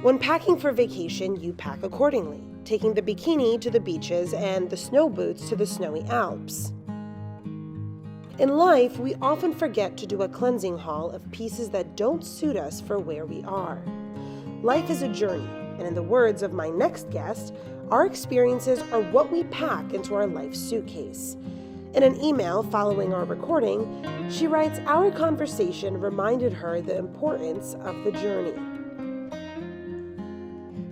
When packing for vacation, you pack accordingly, taking the bikini to the beaches and the snow boots to the snowy Alps. In life, we often forget to do a cleansing haul of pieces that don't suit us for where we are. Life is a journey, and in the words of my next guest, our experiences are what we pack into our life suitcase. In an email following our recording, she writes, "Our conversation reminded her the importance of the journey."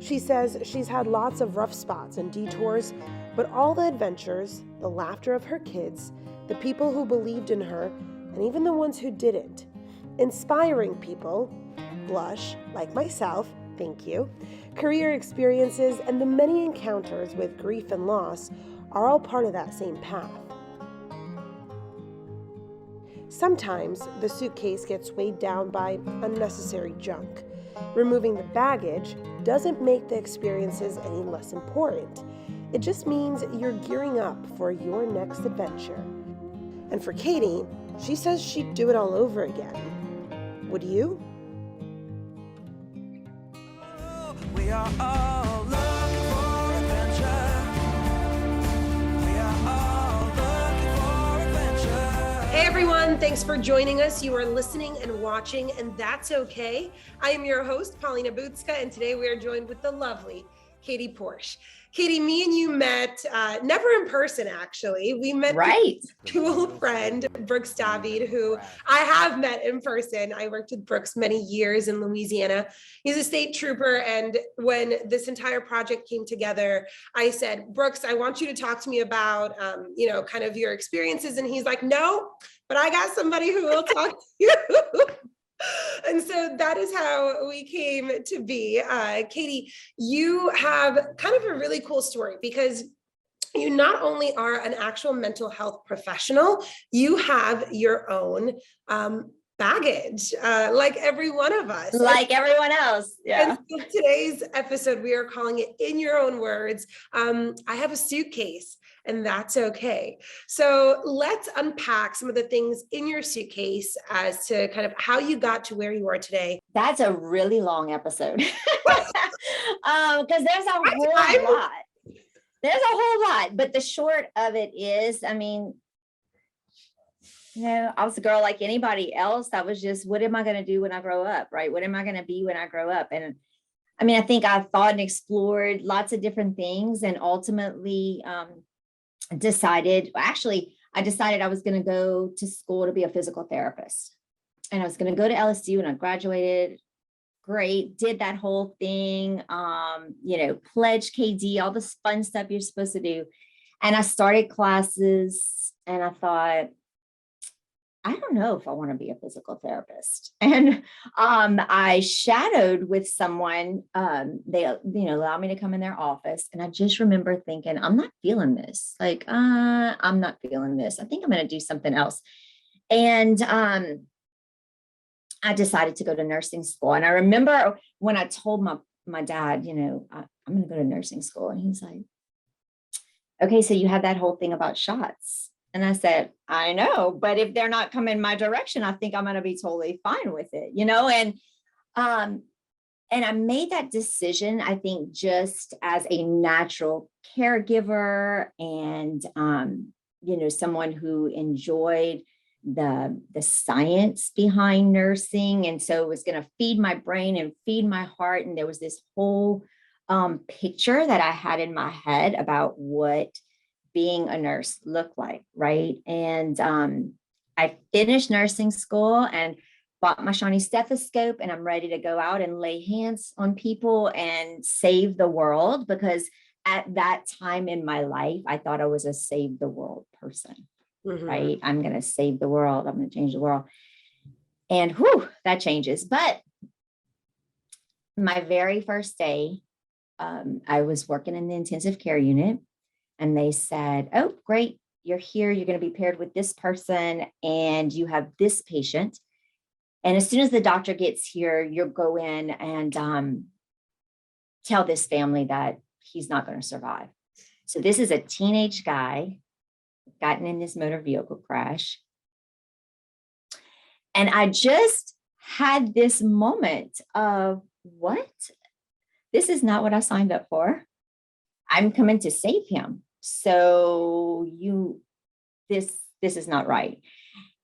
She says she's had lots of rough spots and detours, but all the adventures, the laughter of her kids, the people who believed in her, and even the ones who didn't, inspiring people, blush, like myself, thank you, career experiences, and the many encounters with grief and loss are all part of that same path. Sometimes the suitcase gets weighed down by unnecessary junk. Removing the baggage doesn't make the experiences any less important. It just means you're gearing up for your next adventure. And for Katie, she says she'd do it all over again. Would you? We are all looking for adventure. We are all looking for adventure. Hey everyone, thanks for joining us. You are listening and watching, and that's okay. I am your host, Paulina Butska, and today we are joined with the lovely Katie Porche. Katie, me and you met, never in person, actually. We met through a mutual friend, Brooks David, who I have met in person. I worked with Brooks many years in Louisiana. He's a state trooper. And when this entire project came together, I said, Brooks, I want you to talk to me about, kind of your experiences. And he's like, no, but I got somebody who will talk to you. And so that is how we came to be. Katie, you have kind of a really cool story because you not only are an actual mental health professional, you have your own baggage, like every one of us. Like everyone else. Yeah. And so today's episode, we are calling it In Your Own Words. I have a suitcase. And that's okay. So let's unpack some of the things in your suitcase as to kind of how you got to where you are today. That's a really long episode because there's a whole lot. There's a whole lot, but the short of it is, I was a girl like anybody else. That was just, what am I going to do when I grow up, right? What am I going to be when I grow up? And I think I thought and explored lots of different things, and ultimately, I decided I was going to go to school to be a physical therapist, and I was going to go to LSU, and I graduated. Great. Did that whole thing, pledge KD, all this fun stuff you're supposed to do. And I started classes, and I thought, I don't know if I want to be a physical therapist. And I shadowed with someone. They allowed me to come in their office. And I just remember thinking, I'm not feeling this. I'm not feeling this. I think I'm going to do something else. And I decided to go to nursing school. And I remember when I told my dad, I'm going to go to nursing school. And he's like, okay, so you have that whole thing about shots. And I said, I know, but if they're not coming my direction, I think I'm going to be totally fine with it, and I made that decision, I think, just as a natural caregiver and, someone who enjoyed the science behind nursing. And so it was going to feed my brain and feed my heart. And there was this whole picture that I had in my head about what being a nurse looked like, right? And I finished nursing school and bought my shiny stethoscope, and I'm ready to go out and lay hands on people and save the world, because at that time in my life, I thought I was a save the world person, right? I'm going to save the world. I'm going to change the world. And that changes. But my very first day, I was working in the intensive care unit. And they said, oh, great, you're here. You're going to be paired with this person, and you have this patient. And as soon as the doctor gets here, you'll go in and tell this family that he's not going to survive. So this is a teenage guy, gotten in this motor vehicle crash. And I just had this moment of, what? this is not what I signed up for. I'm coming to save him. So this is not right.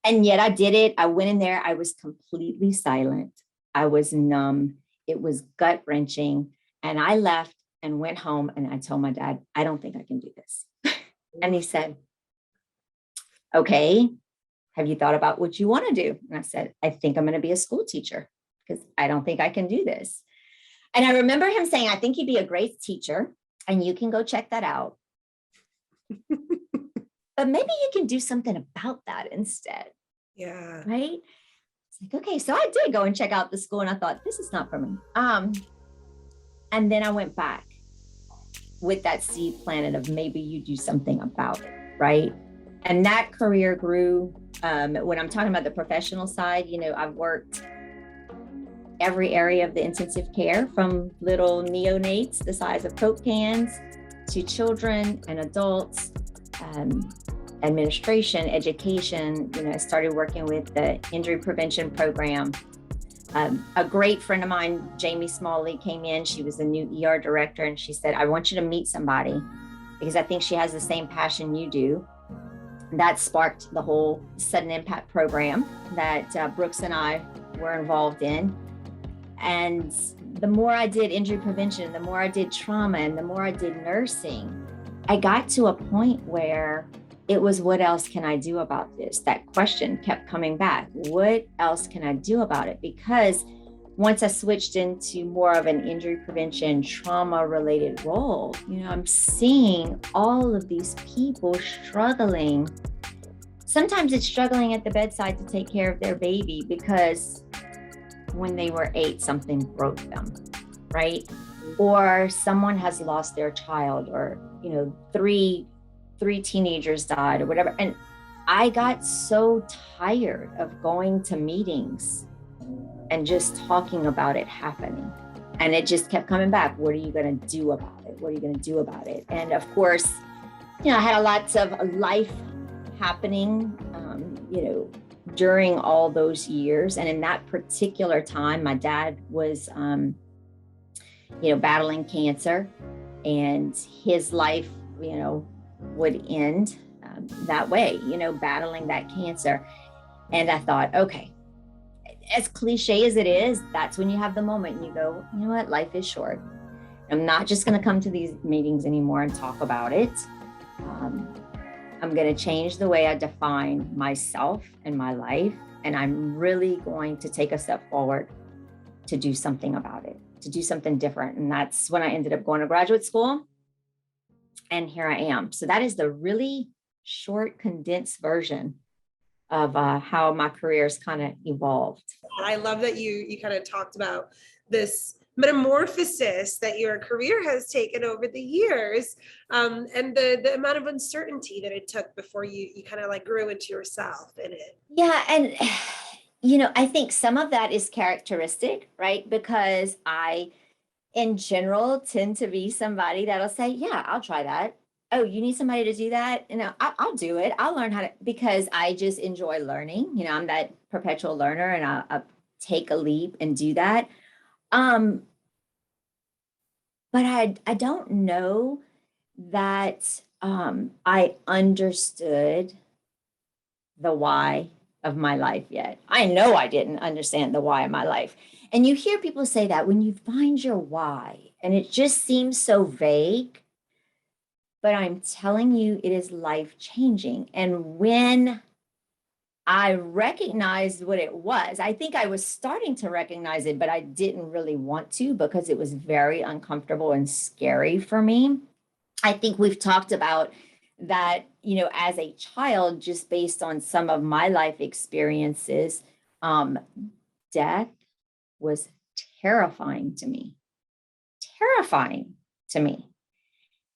And yet I did it. I went in there. I was completely silent. I was numb. It was gut wrenching. And I left and went home and I told my dad, I don't think I can do this. And he said, okay, have you thought about what you want to do? And I said, I think I'm going to be a school teacher because I don't think I can do this. And I remember him saying, I think you'd be a great teacher and you can go check that out. But maybe you can do something about that instead. Yeah. Right. It's like, okay, so I did go and check out the school and I thought, this is not for me. And then I went back with that seed planted of maybe you do something about it. Right. And that career grew. When I'm talking about the professional side, I've worked every area of the intensive care, from little neonates the size of Coke cans to children and adults, administration, education. I started working with the injury prevention program. A great friend of mine, Jamie Smalley, came in. She was the new ER director, and she said, I want you to meet somebody because I think she has the same passion you do. That sparked the whole sudden impact program that Brooks and I were involved in. And the more I did injury prevention, the more I did trauma, and the more I did nursing, I got to a point where it was, what else can I do about this? That question kept coming back. What else can I do about it? Because once I switched into more of an injury prevention, trauma related role, I'm seeing all of these people struggling. Sometimes it's struggling at the bedside to take care of their baby because when they were 8, something broke them, right? Or someone has lost their child, or, three teenagers died or whatever. And I got so tired of going to meetings and just talking about it happening. And it just kept coming back. What are you going to do about it? What are you going to do about it? And of course, I had lots of life happening, during all those years. And in that particular time, my dad was, battling cancer, and his life, would end that way, battling that cancer. And I thought, okay, as cliche as it is, that's when you have the moment and you go, you know what, life is short. I'm not just going to come to these meetings anymore and talk about it. I'm going to change the way I define myself and my life. And I'm really going to take a step forward to do something about it, to do something different. And that's when I ended up going to graduate school. And here I am. So that is the really short, condensed version of how my career's kind of evolved. I love that you kind of talked about this metamorphosis that your career has taken over the years, and the amount of uncertainty that it took before you kind of like grew into yourself in it. Yeah. And, I think some of that is characteristic, right? Because I, in general, tend to be somebody that'll say, yeah, I'll try that. Oh, you need somebody to do that? I'll do it. I'll learn how to, because I just enjoy learning. I'm that perpetual learner, and I'll take a leap and do that. But I don't know that I understood the why of my life yet. I know I didn't understand the why of my life. And you hear people say that when you find your why, and it just seems so vague, but I'm telling you, it is life changing. And when I recognized what it was, I think I was starting to recognize it, but I didn't really want to because it was very uncomfortable and scary for me. I think we've talked about that, as a child, just based on some of my life experiences, death was terrifying to me.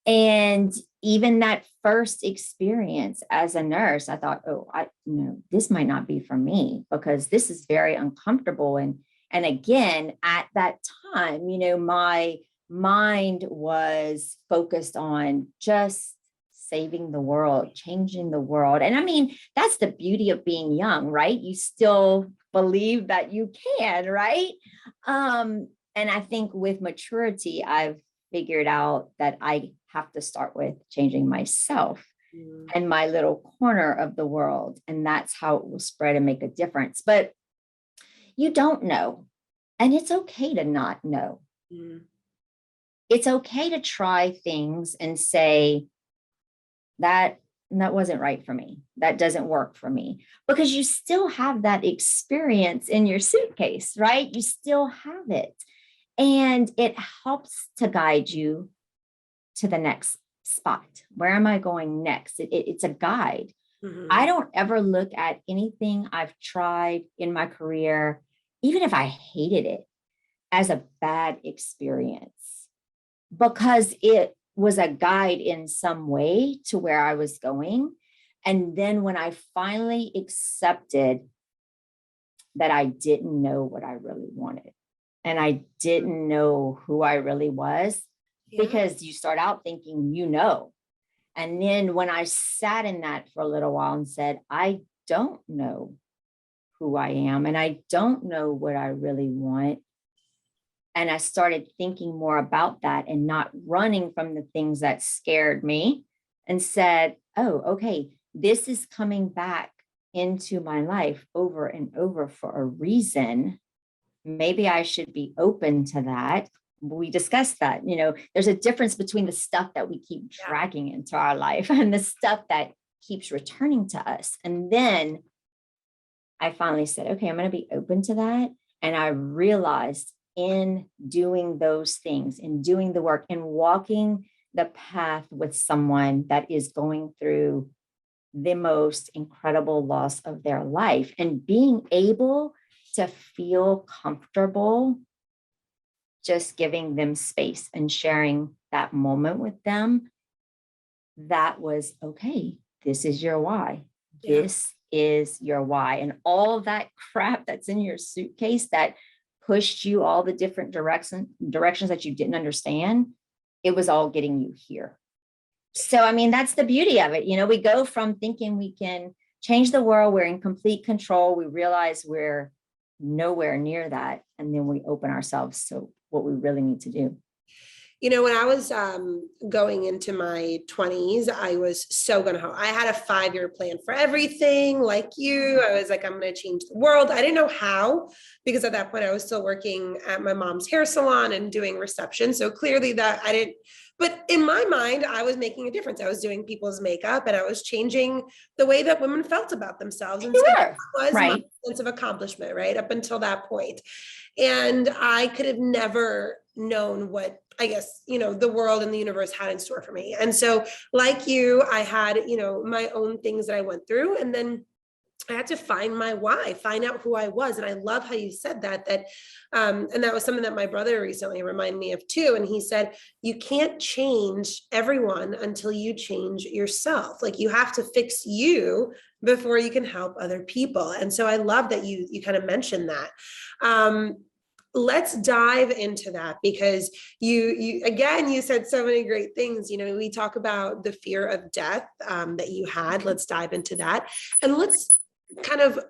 And even that first experience as a nurse, I thought, this might not be for me because this is very uncomfortable. And again, at that time, my mind was focused on just saving the world, changing the world. And I mean, that's the beauty of being young, right? You still believe that you can, right? And I think with maturity, I've figured out that I have to start with changing myself and my little corner of the world. And that's how it will spread and make a difference. But you don't know. And it's okay to not know. Mm. It's okay to try things and say that wasn't right for me. That doesn't work for me, because you still have that experience in your suitcase, right? You still have it. And it helps to guide you to the next spot. Where am I going next? It's a guide. Mm-hmm. I don't ever look at anything I've tried in my career, even if I hated it, as a bad experience, because it was a guide in some way to where I was going. And then when I finally accepted that I didn't know what I really wanted, and I didn't know who I really was, because you start out thinking, and then when I sat in that for a little while and said, I don't know who I am, and I don't know what I really want. And I started thinking more about that and not running from the things that scared me, and said, oh, okay, this is coming back into my life over and over for a reason. Maybe I should be open to that. We discussed that, there's a difference between the stuff that we keep dragging into our life and the stuff that keeps returning to us. And then I finally said, okay, I'm going to be open to that. And I realized in doing those things, in doing the work, and walking the path with someone that is going through the most incredible loss of their life, and being able to feel comfortable just giving them space and sharing that moment with them, that was okay. This is your why. Yeah. This is your why. And all that crap that's in your suitcase that pushed you all the different directions that you didn't understand, it was all getting you here. So, I mean, that's the beauty of it. We go from thinking we can change the world, we're in complete control. We realize we're nowhere near that. And then we open ourselves to what we really need to do. When I was going into my 20s, I was so I had a 5-year plan for everything. Like you, I was like, I'm going to change the world. I didn't know how, because at that point I was still working at my mom's hair salon and doing reception. So clearly that I didn't, but in my mind, I was making a difference. I was doing people's makeup, and I was changing the way that women felt about themselves. And so that was my sense of accomplishment, right? Up until that point. And I could have never known what, I guess, the world and the universe had in store for me. And so like you, I had, my own things that I went through, and then I had to find my why, find out who I was. And I love how you said that, and that was something that my brother recently reminded me of too. And he said, you can't change everyone until you change yourself. Like, you have to fix you before you can help other people. And so I love that you kind of mentioned that. Let's dive into that, because you again, you said so many great things. We talk about the fear of death that you had. Let's dive into that. And let's kind of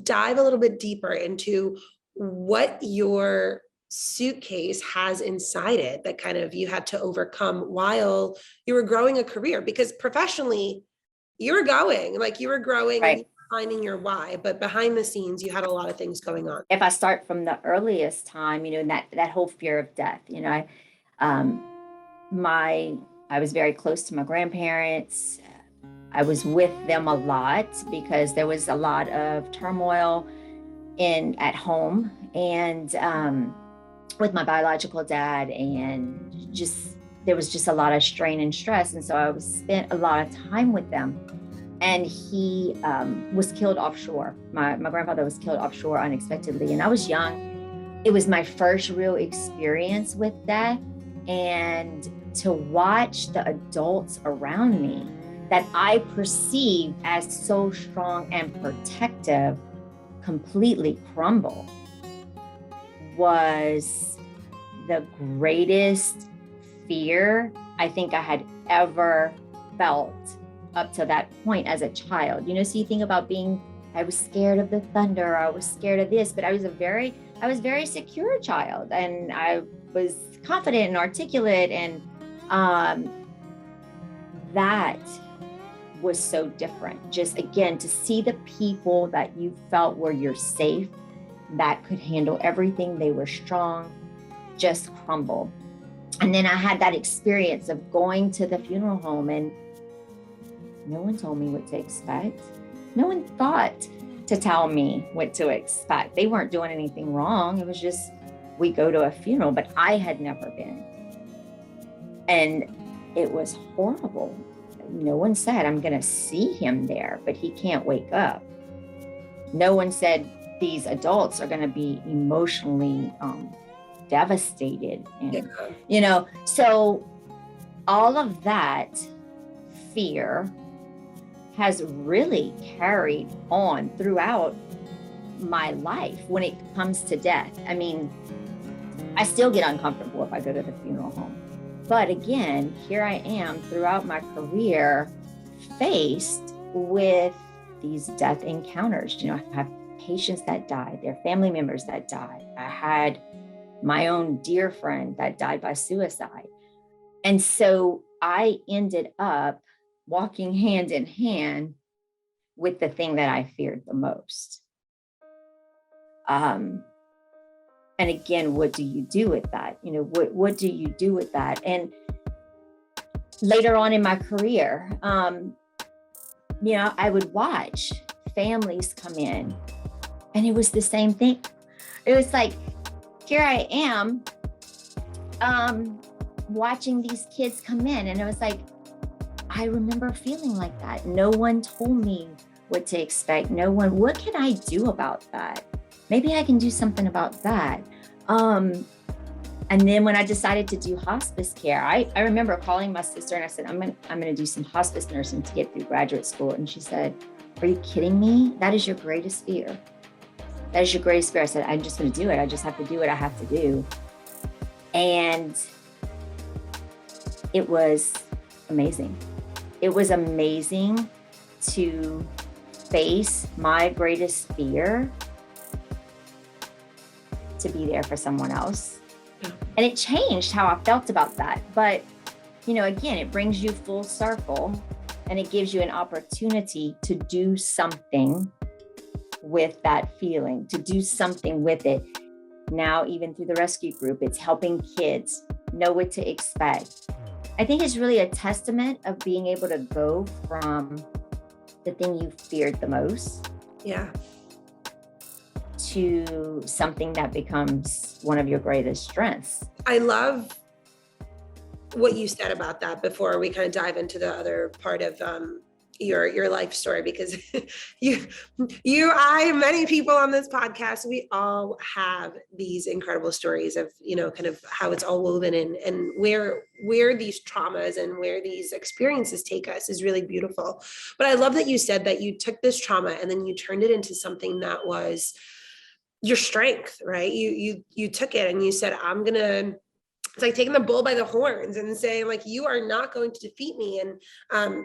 dive a little bit deeper into what your suitcase has inside it that kind of you had to overcome while you were growing a career, because professionally you were growing, right, finding your why, but behind the scenes you had a lot of things going on. If I start from the earliest time, that whole fear of death, I was very close to my grandparents. I was with them a lot because there was a lot of turmoil at home, and with my biological dad, and there was just a lot of strain and stress. And so I spent a lot of time with them. And he was killed offshore. My grandfather was killed offshore unexpectedly, and I was young. It was my first real experience with death, and to watch the adults around me that I perceived as so strong and protective completely crumble was the greatest fear I think I had ever felt up to that point as a child. So you think about I was scared of the thunder, I was scared of this, but I was a very I was very secure child, and I was confident and articulate, and um, that was so different. Just again, to see the people that you felt were your safe, that could handle everything, they were strong, just crumble. And then I had that experience of going to the funeral home, and no one told me what to expect. No one thought to tell me what to expect. They weren't doing anything wrong. It was just, we go to a funeral, but I had never been. And it was horrible. No one said, I'm going to see him there, but he can't wake up. No one said these adults are going to be emotionally devastated. And, so all of that fear has really carried on throughout my life when it comes to death. I mean, I still get uncomfortable if I go to the funeral home. But again, here I am throughout my career faced with these death encounters. I have patients that died, their family members that died. I had my own dear friend that died by suicide. And so I ended up walking hand in hand with the thing that I feared the most. And again, what do you do with that? What do you do with that? And later on in my career, I would watch families come in, and it was the same thing. It was like, here I am, watching these kids come in, and it was like, I remember feeling like that. No one told me what to expect. No one, what can I do about that? Maybe I can do something about that. And then when I decided to do hospice care, I remember calling my sister and I said, I'm gonna do some hospice nursing to get through graduate school. And she said, are you kidding me? That is your greatest fear. That is your greatest fear. I said, I'm just gonna do it. I just have to do what I have to do. And it was amazing. It was amazing to face my greatest fear, to be there for someone else. Yeah. And it changed how I felt about that. But, again, it brings you full circle, and it gives you an opportunity to do something with that feeling, to do something with it. Now, even through the rescue group, it's helping kids know what to expect. I think it's really a testament of being able to go from the thing you feared the most, to something that becomes one of your greatest strengths. I love what you said about that before we kind of dive into the other part of your life story, because many people on this podcast, we all have these incredible stories of, kind of how it's all woven in, and where these traumas and where these experiences take us is really beautiful. But I love that you said that you took this trauma and then you turned it into something that was your strength, right? You took it and you said, it's like taking the bull by the horns and saying, like, you are not going to defeat me. And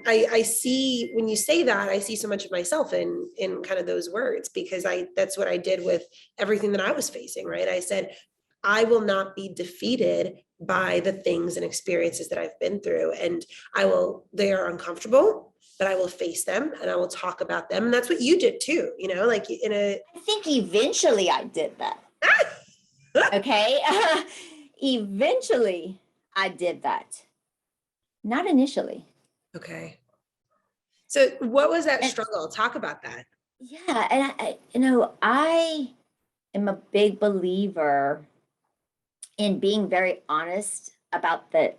I see, when you say that, I see so much of myself in kind of those words, because that's what I did with everything that I was facing, right? I said, I will not be defeated by the things and experiences that I've been through. And they are uncomfortable, but I will face them and I will talk about them. And that's what you did too, I think eventually I did that. Okay. Eventually I did that. Not initially. Okay. So what was that struggle? Talk about that. Yeah. And I am a big believer in being very honest about the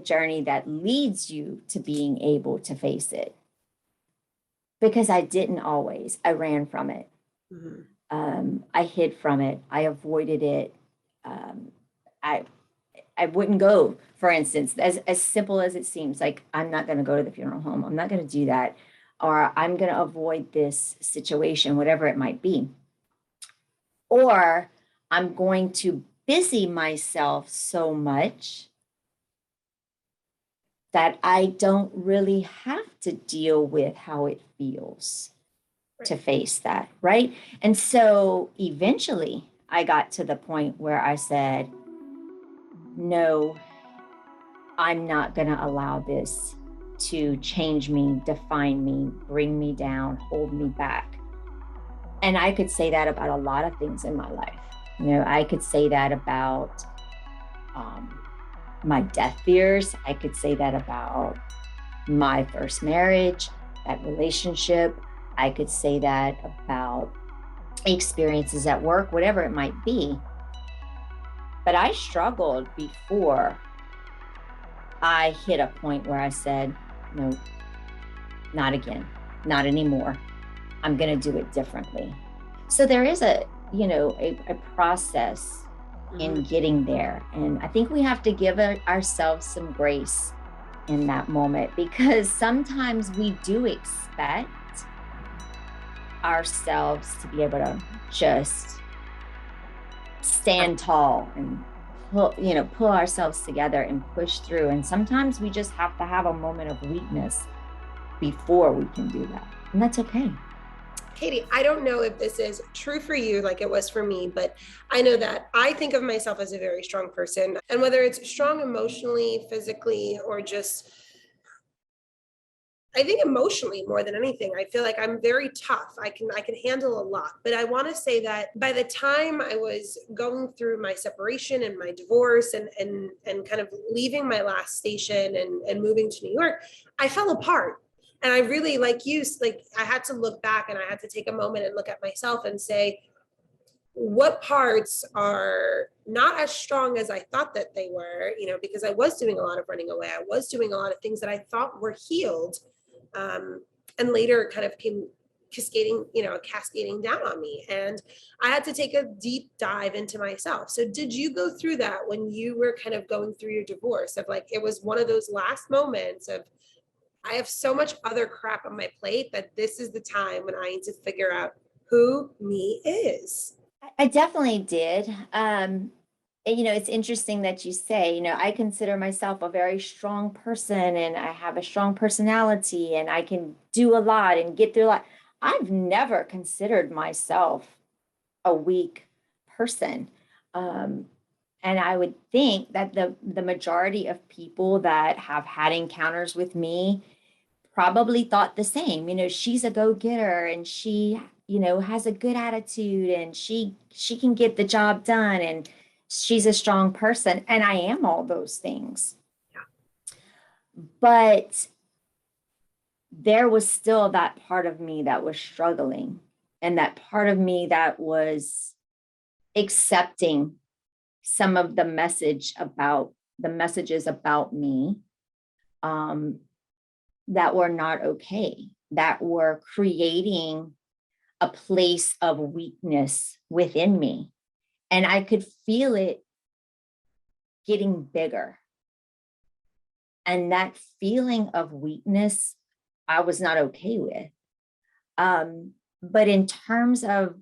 journey that leads you to being able to face it. Because I didn't always. I ran from it. Mm-hmm. I hid from it. I avoided it. I wouldn't go, for instance, as simple as it seems, like, I'm not going to go to the funeral home. I'm not going to do that. Or I'm going to avoid this situation, whatever it might be. Or I'm going to busy myself so much that I don't really have to deal with how it feels. to face that, right? And so eventually I got to the point where I said, no, I'm not going to allow this to change me, define me, bring me down, hold me back. And I could say that about a lot of things in my life. I could say that about my death fears. I could say that about my first marriage, that relationship. I could say that about experiences at work, whatever it might be. But I struggled before I hit a point where I said, no, not again, not anymore. I'm going to do it differently. So there is a process in getting there. And I think we have to give ourselves some grace in that moment, because sometimes we do expect ourselves to be able to just stand tall and pull ourselves together and push through. And sometimes we just have to have a moment of weakness before we can do that. And that's okay. Katie, I don't know if this is true for you like it was for me, but I know that I think of myself as a very strong person. And whether it's strong emotionally, physically, or just, I think emotionally more than anything, I feel like I'm very tough. I can handle a lot. But I want to say that by the time I was going through my separation and my divorce and kind of leaving my last station and moving to New York, I fell apart. And I really, like you, like I had to look back and I had to take a moment and look at myself and say, what parts are not as strong as I thought that they were, because I was doing a lot of running away. I was doing a lot of things that I thought were healed. And later kind of came cascading down on me. And I had to take a deep dive into myself. So did you go through that when you were kind of going through your divorce, of like, it was one of those last moments of, I have so much other crap on my plate that this is the time when I need to figure out who me is? I definitely did. It's interesting that you say, I consider myself a very strong person and I have a strong personality and I can do a lot and get through a lot. I've never considered myself a weak person. And I would think that the majority of people that have had encounters with me probably thought the same. She's a go-getter and she, has a good attitude and she can get the job done and she's a strong person. And I am all those things. Yeah. But there was still that part of me that was struggling, and that part of me that was accepting some of the messages about me that were not okay, that were creating a place of weakness within me. And I could feel it getting bigger. And that feeling of weakness, I was not okay with. But in terms of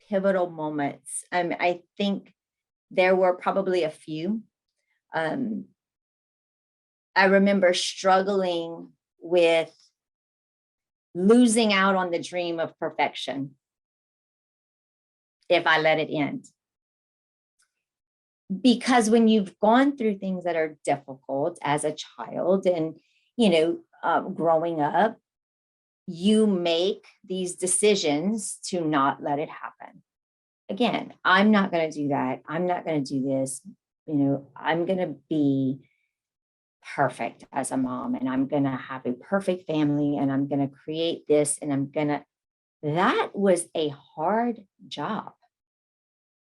pivotal moments, I think there were probably a few. I remember struggling with losing out on the dream of perfection if I let it end. Because when you've gone through things that are difficult as a child and, growing up, you make these decisions to not let it happen. Again, I'm not going to do that. I'm not going to do this. I'm going to be perfect as a mom and I'm going to have a perfect family and I'm going to create this and that was a hard job,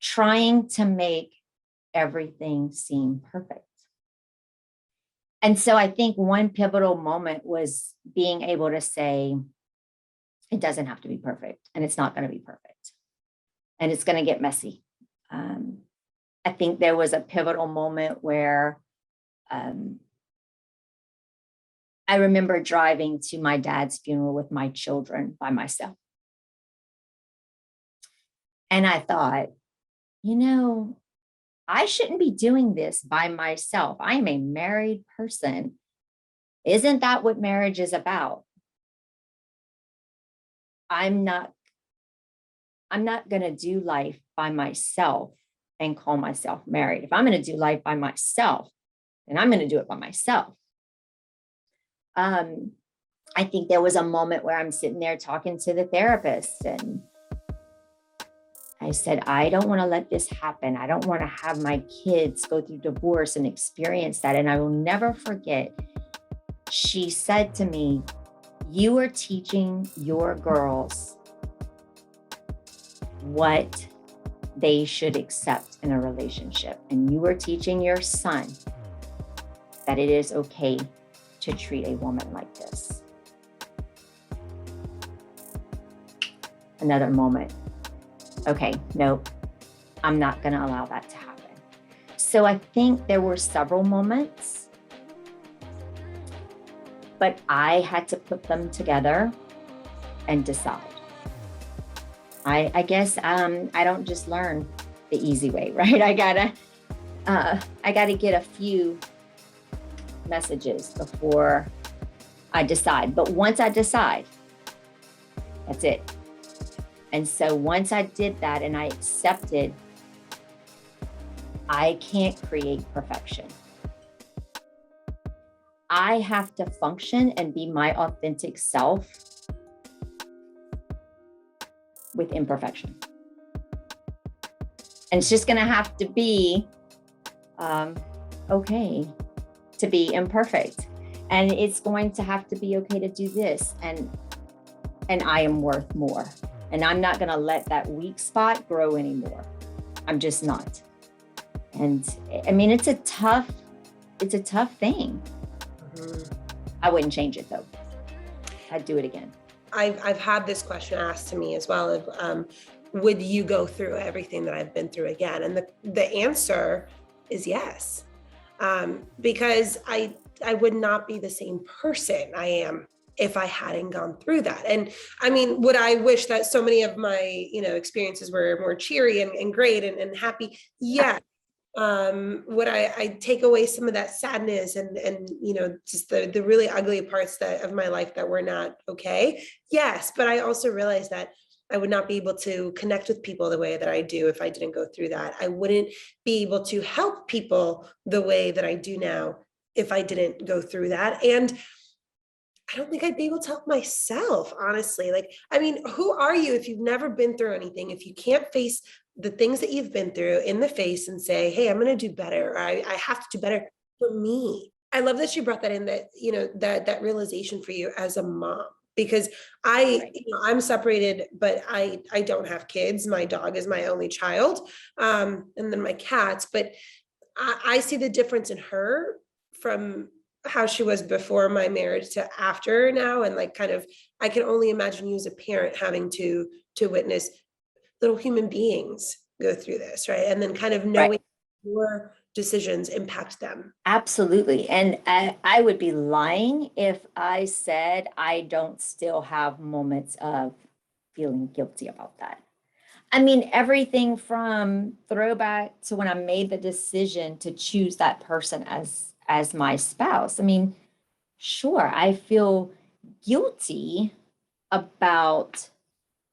trying to make everything seem perfect. And so I think one pivotal moment was being able to say, it doesn't have to be perfect and it's not going to be perfect and it's going to get messy. I think there was a pivotal moment where I remember driving to my dad's funeral with my children by myself. And I thought, I shouldn't be doing this by myself. I am a married person. Isn't that what marriage is about? I'm not going to do life by myself and call myself married. If I'm going to do life by myself, then I'm going to do it by myself. I think there was a moment where I'm sitting there talking to the therapist, and I said, I don't want to let this happen. I don't want to have my kids go through divorce and experience that. And I will never forget, she said to me, you are teaching your girls what they should accept in a relationship. And you are teaching your son that it is okay to treat a woman like this. Another moment. Okay, nope, I'm not going to allow that to happen. So I think there were several moments, but I had to put them together and decide. I guess I don't just learn the easy way, right? I gotta get a few messages before I decide. But once I decide, that's it. And so once I did that and I accepted, I can't create perfection. I have to function and be my authentic self with imperfection. And it's just going to have to be okay to be imperfect. And it's going to have to be okay to do this. And I am worth more. And I'm not going to let that weak spot grow anymore. I'm just not. And I mean, it's a tough thing. Mm-hmm. I wouldn't change it though. I'd do it again. I've had this question asked to me as well of, would you go through everything that I've been through again? And the answer is yes. Because I would not be the same person I am if I hadn't gone through that. And I mean, would I wish that so many of my, experiences were more cheery and great and happy? Yeah. Would I take away some of that sadness and just the really ugly parts of my life that were not okay? Yes. But I also realized that I would not be able to connect with people the way that I do if I didn't go through that. I wouldn't be able to help people the way that I do now if I didn't go through that. And I don't think I'd be able to help myself, honestly. Like, I mean, who are you if you've never been through anything, if you can't face the things that you've been through in the face and say, hey, I'm going to do better. Or I have to do better for me. I love that you brought that in, that, that realization for you as a mom, because I'm separated, but I don't have kids. My dog is my only child. And then my cats, but I see the difference in her from how she was before my marriage to after now. And like, kind of, I can only imagine you as a parent having to witness little human beings go through this, right? And then kind of knowing your decisions impact them. Absolutely. And I would be lying if I said I don't still have moments of feeling guilty about that. I mean, everything from throwback to when I made the decision to choose that person as my spouse. I mean, sure, I feel guilty about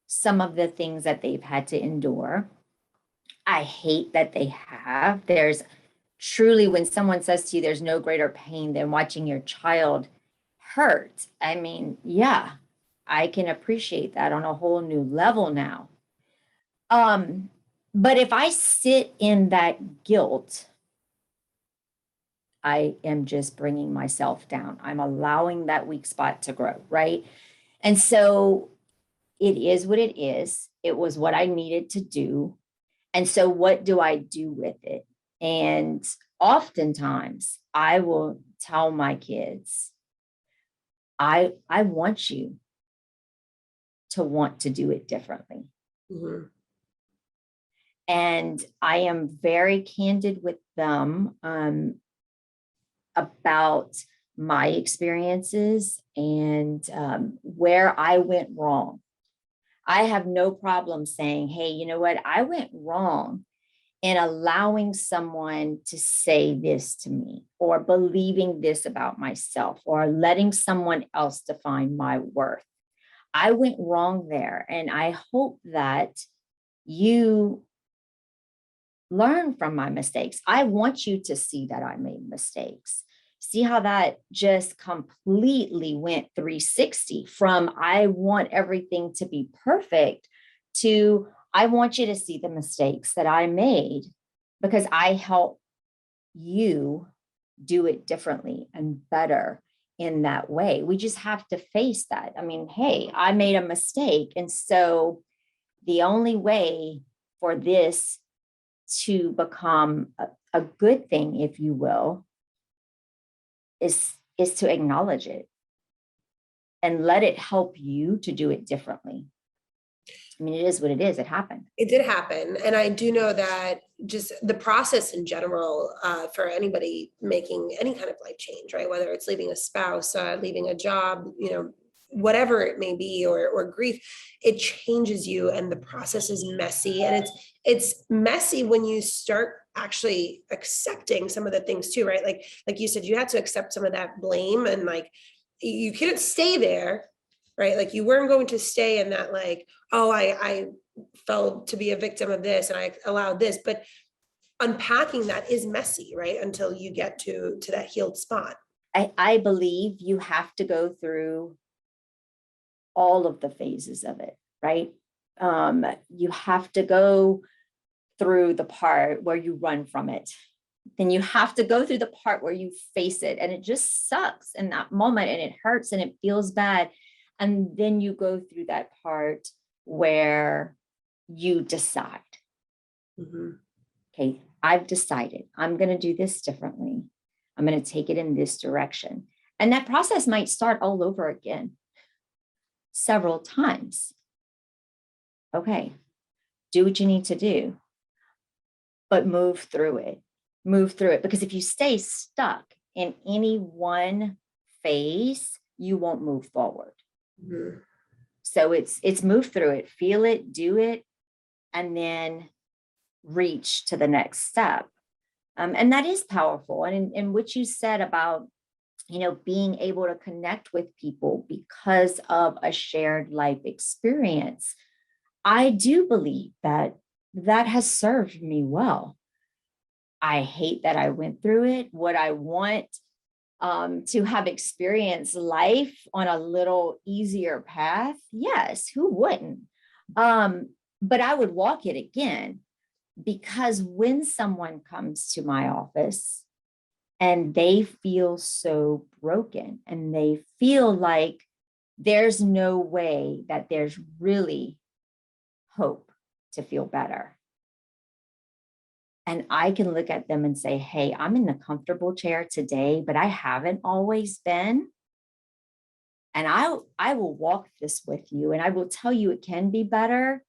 some of the things that they've had to endure. I hate that they have. There's truly, when someone says to you, there's no greater pain than watching your child hurt. I mean, yeah, I can appreciate that on a whole new level now. But if I sit in that guilt, I am just bringing myself down. I'm allowing that weak spot to grow, right? And so it is what it is. It was what I needed to do. And so what do I do with it? And oftentimes I will tell my kids, I want you to want to do it differently. Mm-hmm. And I am very candid with them about my experiences and where I went wrong. I have no problem saying, hey, you know what? I went wrong in allowing someone to say this to me, or believing this about myself, or letting someone else define my worth. I went wrong there. And I hope that you learn from my mistakes. I want you to see that I made mistakes. See how that just completely went 360 from I want everything to be perfect to I want you to see the mistakes that I made because I help you do it differently and better in that way. We just have to face that. I mean, hey, I made a mistake. And so the only way for this to become a good thing, if you will, is to acknowledge it and let it help you to do it differently. I mean, it is what it is. It happened. It did happen. And I do know that just the process in general, for anybody making any kind of life change, right? Whether it's leaving a spouse, leaving a job, whatever it may be, or grief, it changes you, and the process is messy. And it's messy when you start actually accepting some of the things too, right? Like you said, you had to accept some of that blame, and like you couldn't stay there, right? Like you weren't going to stay in that, like, oh, I fell to be a victim of this and I allowed this, but unpacking that is messy, right? Until you get to that healed spot. I believe you have to go through all of the phases of it, right? You have to go through the part where you run from it. Then you have to go through the part where you face it. And it just sucks in that moment and it hurts and it feels bad. And then you go through that part where you decide, okay, I've decided I'm going to do this differently. I'm going to take it in this direction. And that process might start all over again several times. Okay, do what you need to do, but move through it. Move through it. Because if you stay stuck in any one phase, you won't move forward. So it's move through it, feel it, do it, and then reach to the next step. And that is powerful. And in what you said about, being able to connect with people because of a shared life experience, I do believe that has served me well. I hate that I went through it. Would I want to have experienced life on a little easier path? Yes, who wouldn't? But I would walk it again, because when someone comes to my office and they feel so broken and they feel like there's no way that there's really hope to feel better, and I can look at them and say, hey, I'm in the comfortable chair today, but I haven't always been. And I will walk this with you, and I will tell you it can be better.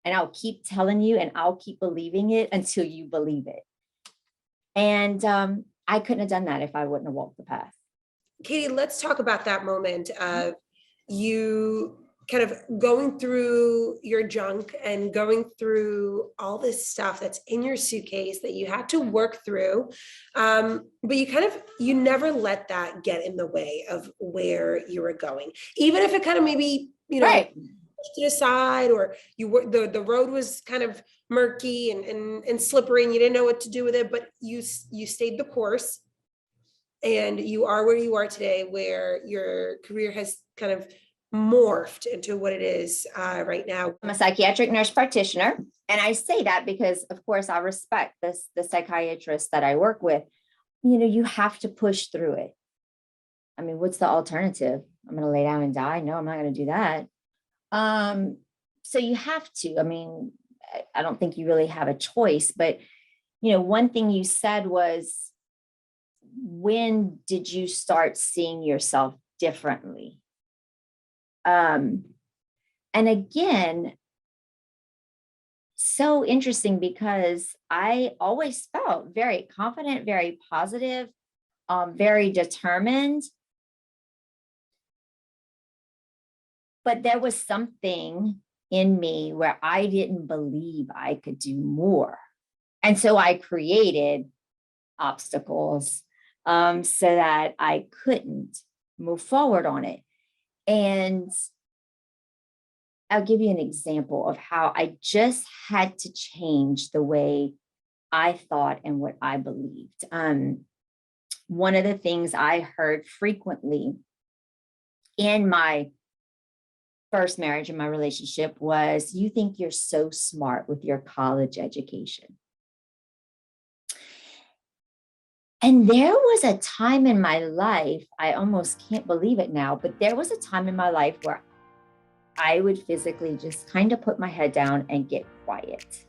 And I'll keep telling you, and I'll keep believing it until you believe it. And I couldn't have done that if I wouldn't have walked the path. Katie, let's talk about that moment of you kind of going through your junk and going through all this stuff that's in your suitcase that you had to work through. But you never let that get in the way of where you were going, even if it kind of maybe, right, pushed it aside, or you were the road was kind of murky and slippery and you didn't know what to do with it, but you stayed the course, and you are where you are today, where your career has kind of morphed into what it is right now. I'm a psychiatric nurse practitioner. And I say that because, of course, I respect the psychiatrists that I work with. You have to push through it. I mean, what's the alternative? I'm going to lay down and die? No, I'm not going to do that. So you have to. I mean, I don't think you really have a choice. But, one thing you said was, when did you start seeing yourself differently? And again, so interesting, because I always felt very confident, very positive, very determined. But there was something in me where I didn't believe I could do more. And so I created obstacles so that I couldn't move forward on it. And I'll give you an example of how I just had to change the way I thought and what I believed. One of the things I heard frequently in my first marriage, in my relationship, was, you think you're so smart with your college education. And there was a time in my life, I almost can't believe it now, but there was a time in my life where I would physically just kind of put my head down and get quiet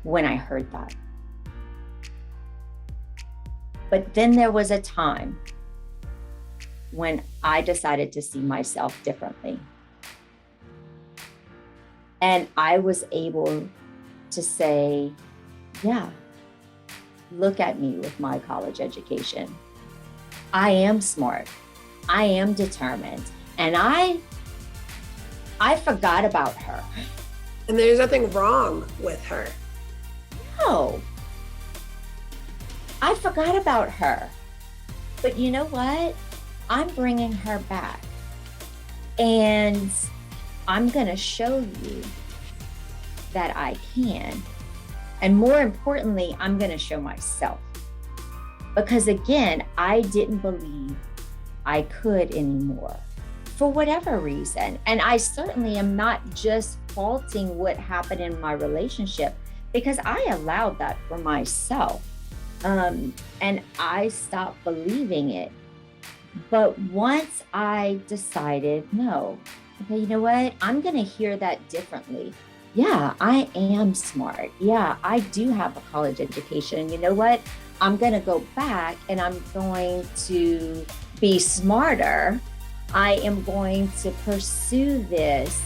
when I heard that. But then there was a time when I decided to see myself differently. And I was able to say, yeah, look at me with my college education. I am smart. I am determined. And I forgot about her. And there's nothing wrong with her. No, I forgot about her. But you know what? I'm bringing her back. And I'm going to show you that I can. And more importantly, I'm going to show myself. Because again, I didn't believe I could anymore for whatever reason. And I certainly am not just faulting what happened in my relationship, because I allowed that for myself. And I stopped believing it. But once I decided, no, okay, you know what? I'm going to hear that differently. Yeah, I am smart. Yeah, I do have a college education. And you know what? I'm going to go back and I'm going to be smarter. I am going to pursue this.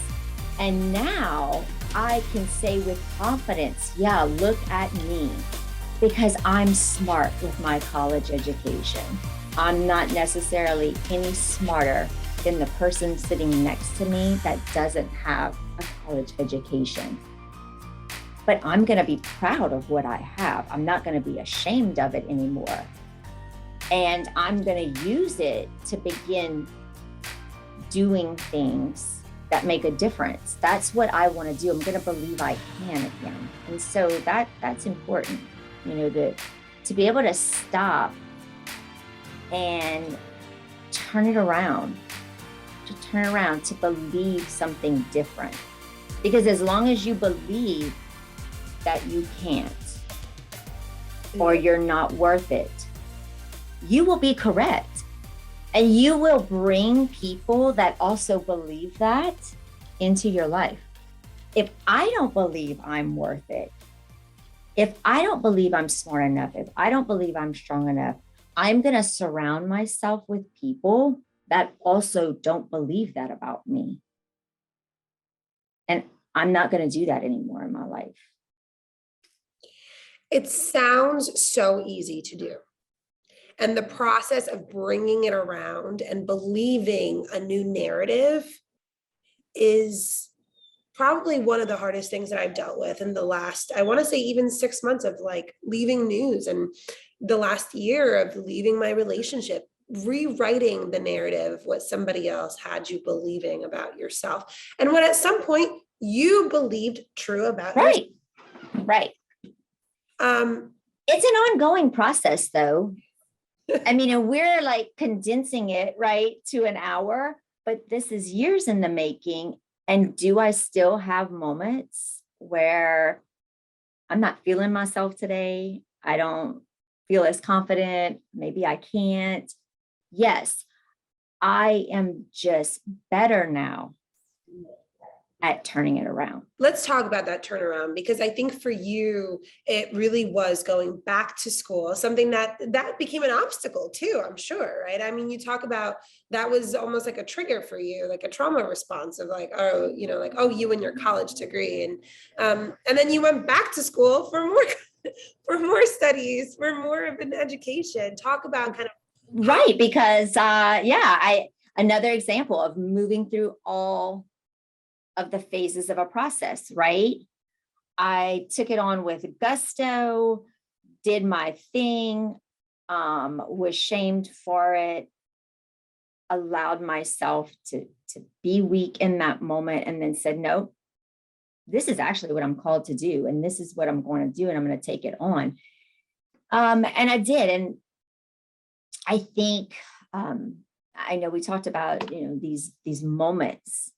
And now I can say with confidence, yeah, look at me, because I'm smart with my college education. I'm not necessarily any smarter than the person sitting next to me that doesn't have a college education. But I'm going to be proud of what I have. I'm not going to be ashamed of it anymore. And I'm going to use it to begin doing things that make a difference. That's what I want to do. I'm going to believe I can again. And so that's important, you know, to be able to stop and turn it around, to believe something different. Because as long as you believe that you can't, or you're not worth it, you will be correct. And you will bring people that also believe that into your life. If I don't believe I'm worth it, if I don't believe I'm smart enough, if I don't believe I'm strong enough, I'm going to surround myself with people that also don't believe that about me. And I'm not going to do that anymore in my life. It sounds so easy to do. And the process of bringing it around and believing a new narrative is probably one of the hardest things that I've dealt with in the last, I want to say even 6 months of like leaving news, and the last year of leaving my relationship, rewriting the narrative, what somebody else had you believing about yourself. And what at some point you believed true about yourself. Right. It's an ongoing process though. I mean, we're like condensing it, right, to an hour, but this is years in the making. And do I still have moments where I'm not feeling myself today? I don't feel as confident. Maybe I can't. Yes, I am just better now at turning it around. Let's talk about that turnaround, because I think for you, it really was going back to school, something that became an obstacle too, I'm sure, right? I mean, you talk about that was almost like a trigger for you, like a trauma response of like, oh, you know, like, oh, you and your college degree. And then you went back to school for more, for more studies, for more of an education. Talk about kind of. Right, because another example of moving through all of the phases of a process, right? I took it on with gusto, did my thing, was shamed for it, allowed myself to be weak in that moment and then said, no, this is actually what I'm called to do. And this is what I'm going to do. And I'm going to take it on. And I did. And I think, I know we talked about, these moments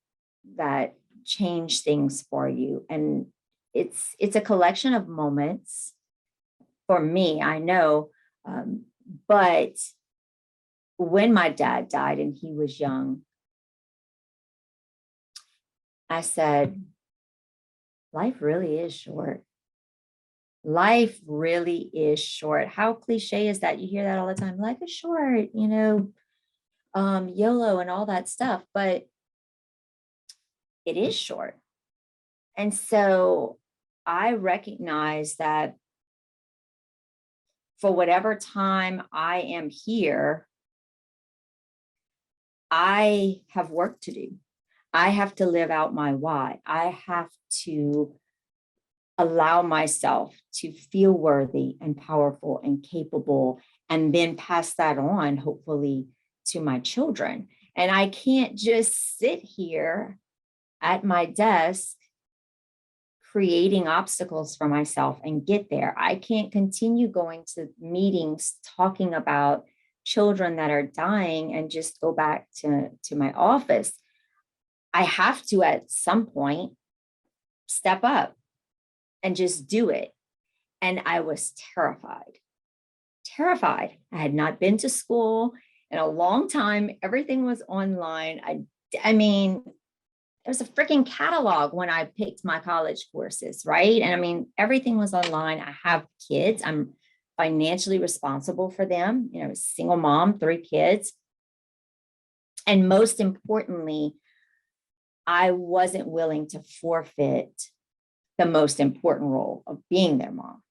that change things for you. And it's a collection of moments for me, I know. But when my dad died and he was young, I said, life really is short. Life really is short. How cliche is that? You hear that all the time. Life is short, YOLO and all that stuff, but it is short. And so I recognize that for whatever time I am here, I have work to do. I have to live out my why. I have to allow myself to feel worthy and powerful and capable, and then pass that on, hopefully, to my children. And I can't just sit here at my desk creating obstacles for myself and get there. I can't continue going to meetings talking about children that are dying and just go back to my office. I have to, at some point, step up and just do it. And I was terrified. I had not been to school in a long time. Everything was online. I mean, there's a freaking catalog when I picked my college courses, right? And I mean, everything was online. I have kids. I'm financially responsible for them. Single mom, 3 kids. And most importantly, I wasn't willing to forfeit the most important role of being their mom.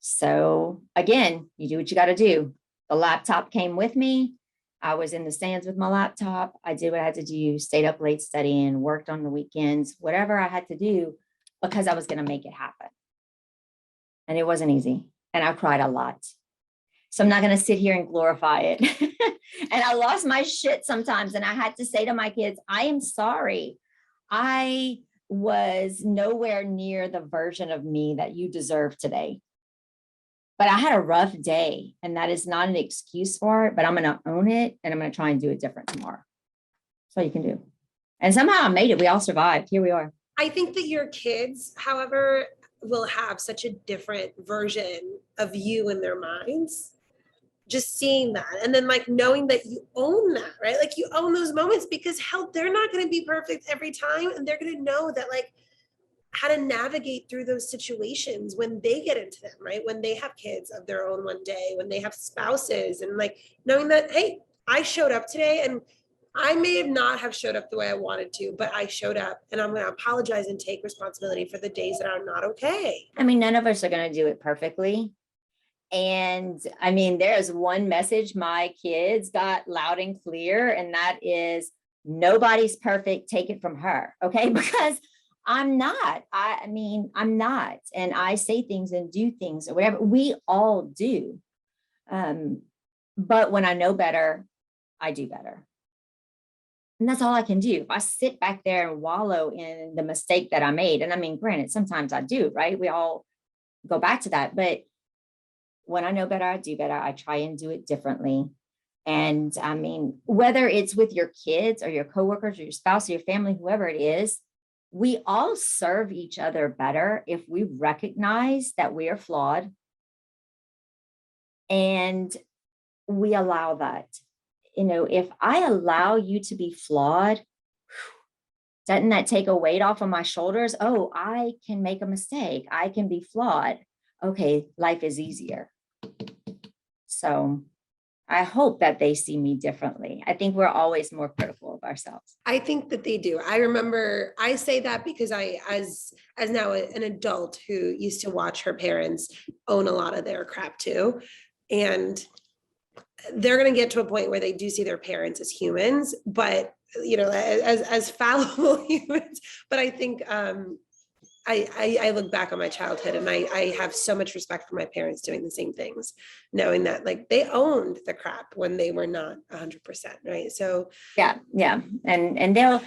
So again, you do what you got to do. The laptop came with me. I was in the stands with my laptop. I did what I had to do, stayed up late studying, worked on the weekends, whatever I had to do, because I was going to make it happen. And it wasn't easy. And I cried a lot. So I'm not going to sit here and glorify it. And I lost my shit sometimes. And I had to say to my kids, I am sorry. I was nowhere near the version of me that you deserve today. But I had a rough day, and that is not an excuse for it, but I'm going to own it, and I'm going to try and do it different tomorrow. That's all you can do. And somehow I made it. We all survived. Here we are. I think that your kids, however, will have such a different version of you in their minds. Just seeing that, and then knowing that you own that, right? You own those moments, because hell, they're not going to be perfect every time. And they're going to know that how to navigate through those situations when they get into them, right? When they have kids of their own one day, when they have spouses, and knowing that, hey, I showed up today and I may not have showed up the way I wanted to, but I showed up, and I'm going to apologize and take responsibility for the days that are not okay. I mean, none of us are going to do it perfectly. And I mean, there's one message my kids got loud and clear, and that is, nobody's perfect. Take it from her. Okay. Because I'm not. I'm not. And I say things and do things or whatever. We all do. But when I know better, I do better. And that's all I can do. If I sit back there and wallow in the mistake that I made, and I mean, granted, sometimes I do, right? We all go back to that. But when I know better, I do better. I try and do it differently. And I mean, whether it's with your kids or your coworkers or your spouse or your family, whoever it is, we all serve each other better if we recognize that we are flawed and we allow that. If I allow you to be flawed, doesn't that take a weight off of my shoulders? Oh, I can make a mistake. I can be flawed. Okay, life is easier. So I hope that they see me differently. I think we're always more critical of ourselves. I think that they do. I remember, I say that because as now an adult who used to watch her parents own a lot of their crap too. And they're going to get to a point where they do see their parents as humans, but as fallible humans. But I think I look back on my childhood and I have so much respect for my parents doing the same things, knowing that like they owned the crap when they were not 100%, right? So yeah. And they'll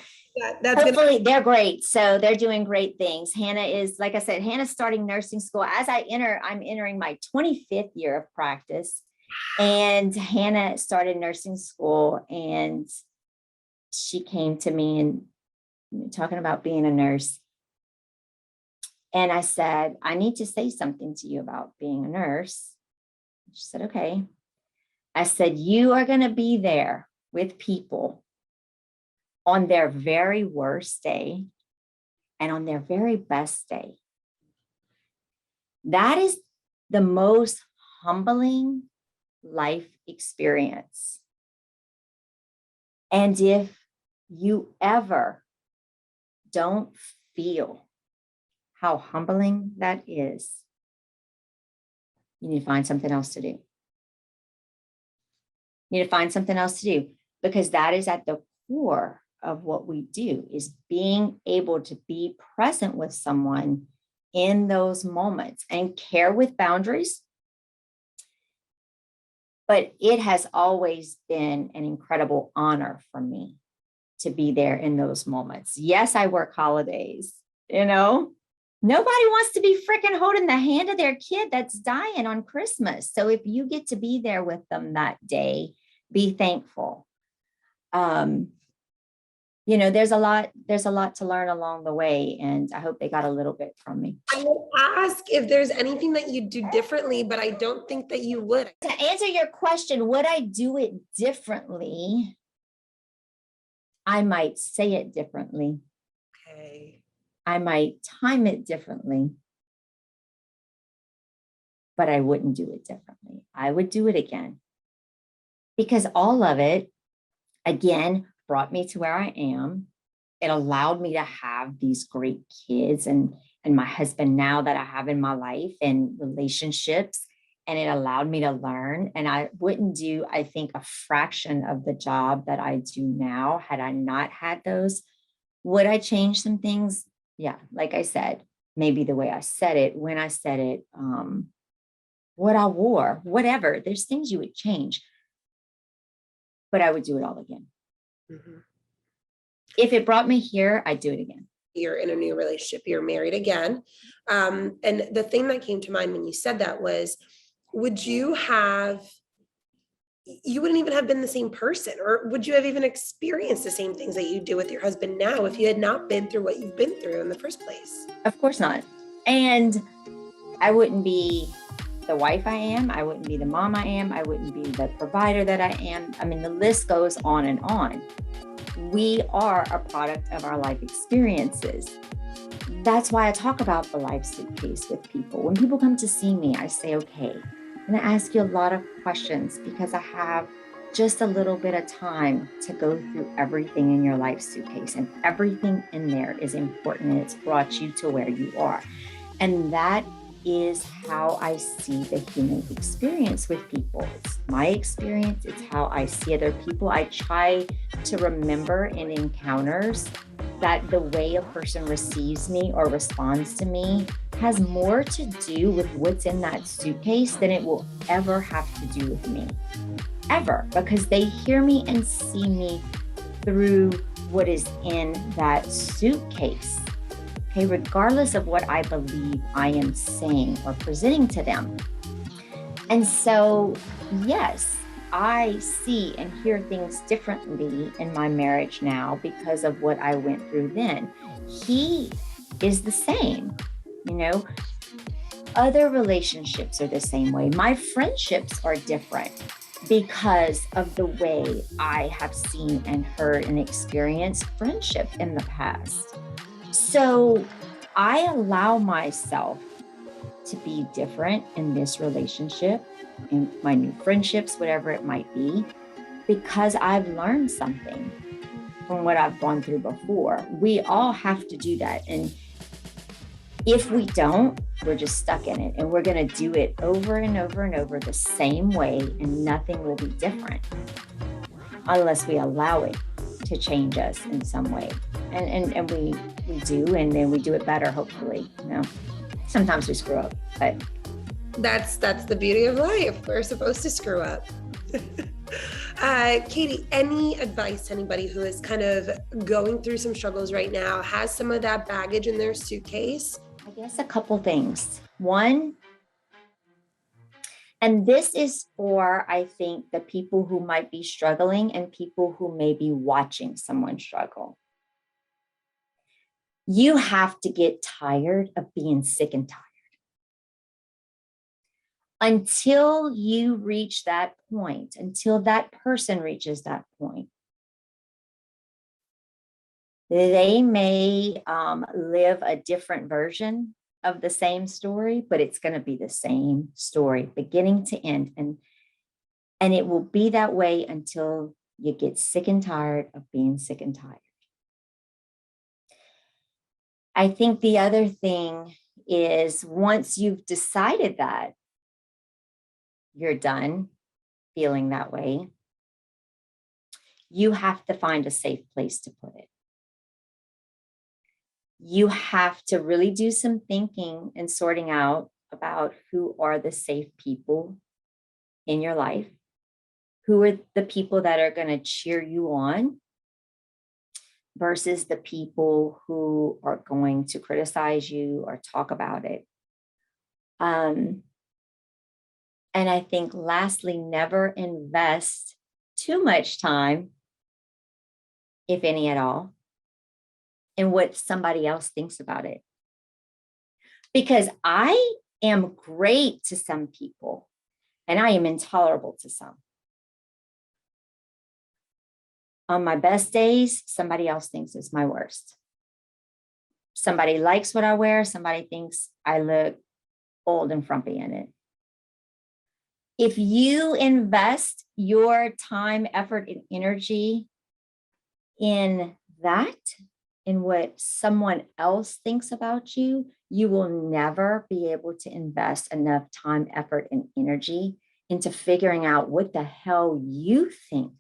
that's hopefully they're great. So they're doing great things. Hannah is, like I said, Hannah's starting nursing school. As I'm entering my 25th year of practice. And Hannah started nursing school, and she came to me and talking about being a nurse. And I said, I need to say something to you about being a nurse. She said, okay. I said, you are going to be there with people on their very worst day and on their very best day. That is the most humbling life experience. And if you ever don't feel how humbling that is, you need to find something else to do. You need to find something else to do, because that is at the core of what we do, is being able to be present with someone in those moments and care with boundaries. But it has always been an incredible honor for me to be there in those moments. Yes, I work holidays, Nobody wants to be freaking holding the hand of their kid that's dying on Christmas. So if you get to be there with them that day, be thankful. There's a lot to learn along the way, and I hope they got a little bit from me. I would ask if there's anything that you do differently, but I don't think that you would. To answer your question, would I do it differently? I might say it differently. Okay. I might time it differently, but I wouldn't do it differently. I would do it again, because all of it, again, brought me to where I am. It allowed me to have these great kids and my husband now that I have in my life, and relationships. And it allowed me to learn. And I wouldn't do, I think, a fraction of the job that I do now had I not had those. Would I change some things? Yeah, like I said, maybe the way I said it, when I said it, what I wore, whatever. There's things you would change, but I would do it all again. Mm-hmm. If it brought me here, I'd do it again. You're in a new relationship, you're married again. And the thing that came to mind when you said that was, you wouldn't even have been the same person, or would you have even experienced the same things that you do with your husband now if you had not been through what you've been through in the first place? Of course not. And I wouldn't be the wife I am. I wouldn't be the mom I am. I wouldn't be the provider that I am. I mean, the list goes on and on. We are a product of our life experiences. That's why I talk about the life suitcase with people. When people come to see me, I say, okay, I'm going to ask you a lot of questions, because I have just a little bit of time to go through everything in your life suitcase, and everything in there is important, and it's brought you to where you are. And that is how I see the human experience with people. It's my experience. It's how I see other people. I try to remember in encounters that the way a person receives me or responds to me has more to do with what's in that suitcase than it will ever have to do with me. Ever. Because they hear me and see me through what is in that suitcase. Okay, regardless of what I believe I am saying or presenting to them. And so, yes, I see and hear things differently in my marriage now because of what I went through then. He is the same, Other relationships are the same way. My friendships are different because of the way I have seen and heard and experienced friendship in the past. So I allow myself to be different in this relationship, in my new friendships, whatever it might be, because I've learned something from what I've gone through before. We all have to do that. And if we don't, we're just stuck in it, and we're going to do it over and over and over the same way, and nothing will be different unless we allow it to change us in some way. And we do, and then we do it better, hopefully. Sometimes we screw up, but that's the beauty of life. We're supposed to screw up. Katie, any advice to anybody who is kind of going through some struggles right now, has some of that baggage in their suitcase? I guess a couple things. One, and this is for, I think, the people who might be struggling and people who may be watching someone struggle. You have to get tired of being sick and tired. Until you reach that point, until that person reaches that point, they may live a different version of the same story, but it's going to be the same story, beginning to end. And it will be that way until you get sick and tired of being sick and tired. I think the other thing is, once you've decided that you're done feeling that way, you have to find a safe place to put it. You have to really do some thinking and sorting out about who are the safe people in your life, who are the people that are going to cheer you on versus the people who are going to criticize you or talk about it. And I think lastly, never invest too much time, if any at all, in what somebody else thinks about it. Because I am great to some people and I am intolerable to some. On my best days, somebody else thinks it's my worst. Somebody likes what I wear. Somebody thinks I look old and frumpy in it. If you invest your time, effort, and energy in that, in what someone else thinks about you, you will never be able to invest enough time, effort, and energy into figuring out what the hell you think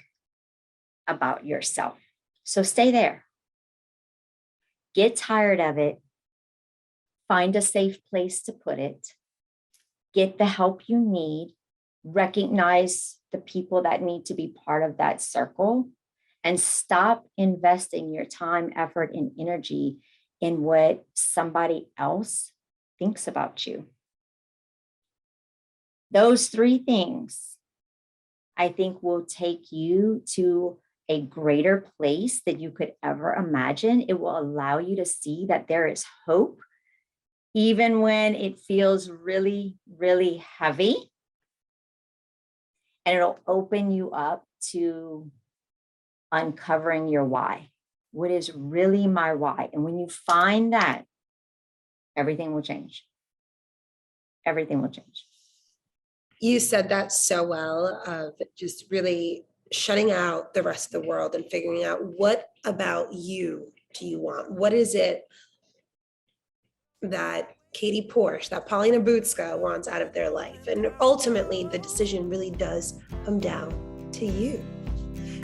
about yourself. So stay there. Get tired of it. Find a safe place to put it. Get the help you need. Recognize the people that need to be part of that circle, and stop investing your time, effort, and energy in what somebody else thinks about you. Those three things, I think, will take you to a greater place than you could ever imagine. It will allow you to see that there is hope, even when it feels really, really heavy. And it'll open you up to uncovering your why. What is really my why? And when you find that, everything will change. Everything will change. You said that so well, of just really shutting out the rest of the world and figuring out, what about you do you want? What is it that Katie Porche, that Paulina Butska wants out of their life? And ultimately, the decision really does come down to you.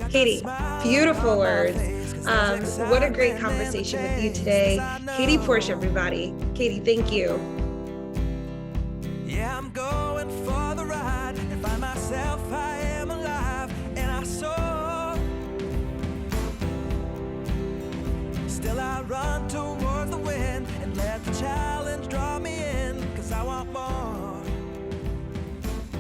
Katie, beautiful words. What a great conversation with you today. Katie Porche, everybody. Katie, thank you. Yeah, I'm going for the ride and find myself, I am alive, and I soar. Still I run towards the wind and let the challenge draw me in.